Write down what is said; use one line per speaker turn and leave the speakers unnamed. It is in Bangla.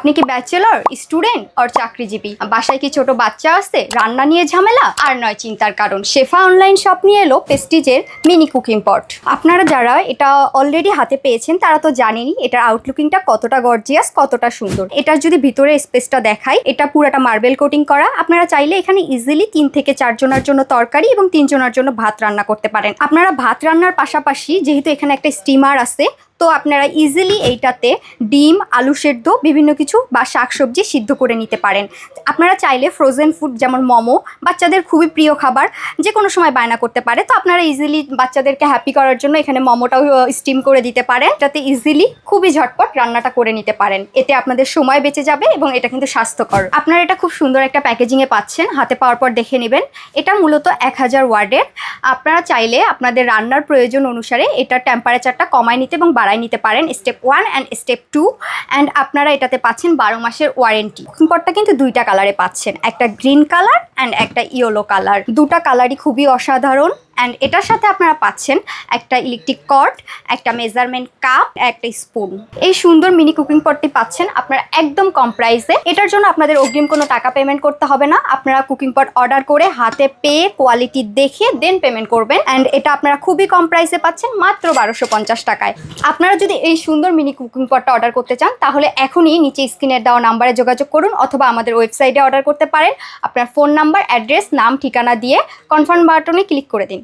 আপনি কি ব্যাচেলর, স্টুডেন্ট আর চাকরিজীবী? বাসায় কি ছোট বাচ্চা আছে, রান্না নিয়ে ঝামেলা? আর নয় চিন্তার কারণ, শেফা অনলাইন শপ নিয়ে এলো প্রেস্টিজের মিনি কুকিং পট। আপনারা যারা এটা অলরেডি হাতে পেয়েছেন তারা তো জানেনই এটার আউটলুকিংটা কতটা গর্জিয়াস, কতটা সুন্দর। এটার যদি ভিতরে স্পেসটা দেখাই, এটা পুরাটা মার্বেল কোটিং করা। আপনারা চাইলে এখানে ইজিলি 3 থেকে 4 জনের জন্য তরকারি এবং 3 জনের জন্য ভাত রান্না করতে পারেন। আপনারা ভাত রান্নার পাশাপাশি যেহেতু এখানে একটা স্টিমার আছে, তো আপনারা ইজিলি এইটাতে ডিম, আলু সেদ্ধ, বিভিন্ন কিছু বা শাকসবজি সিদ্ধ করে নিতে পারেন। আপনারা চাইলে ফ্রোজেন ফুড যেমন মোমো, বাচ্চাদের খুবই প্রিয় খাবার, যে কোনো সময় বায়না করতে পারে, তো আপনারা ইজিলি বাচ্চাদেরকে হ্যাপি করার জন্য এখানে মোমোটাও স্টিম করে দিতে পারেন। এটাতে ইজিলি খুবই ঝটপট রান্নাটা করে নিতে পারেন। এতে আপনাদের সময় বেঁচে যাবে এবং এটা কিন্তু স্বাস্থ্যকর। আপনারা এটা খুব সুন্দর একটা প্যাকেজিংয়ে পাচ্ছেন, হাতে পাওয়ার পর দেখে নেবেন। এটা মূলত 1000 ওয়ার্ডের। আপনারা চাইলে আপনাদের রান্নার প্রয়োজন অনুসারে এটা টেম্পারেচারটা কমায় নিতে এবং বাড়ায় নিতে পারেন, স্টেপ 1 অ্যান্ড স্টেপ 2। অ্যান্ড আপনারা এটাতে পাচ্ছেন 12 মাসের ওয়ারেন্টি। কুকিংপটটা কিন্তু 2টা কালারে পাচ্ছেন, একটা গ্রিন কালার অ্যান্ড একটা ইয়েলো কালার। 2টা কালারই খুবই অসাধারণ। অ্যান্ড এটার সাথে আপনারা পাচ্ছেন একটা ইলেকট্রিক কর্ড, একটা মেজারমেন্ট কাপ, একটা স্পুন। এই সুন্দর মিনি কুকিং পটটি পাচ্ছেন আপনারা একদম কম প্রাইসে। এটার জন্য আপনাদের অগ্রিম কোনো টাকা পেমেন্ট করতে হবে না। আপনারা কুকিং পট অর্ডার করে হাতে পেয়ে কোয়ালিটি দেখে দেন পেমেন্ট করবেন। অ্যান্ড এটা আপনারা খুবই কম প্রাইসে পাচ্ছেন, মাত্র 1250 টাকায়। আপনারা যদি এই সুন্দর মিনি কুকিং পটটা অর্ডার করতে চান তাহলে এখনই নিচে স্ক্রিনের দেওয়া নাম্বারে যোগাযোগ করুন, অথবা আমাদের ওয়েবসাইটে অর্ডার করতে পারেন। আপনার ফোন নাম্বার, অ্যাড্রেস, নাম, ঠিকানা দিয়ে কনফার্ম বাটনে ক্লিক করে দিন।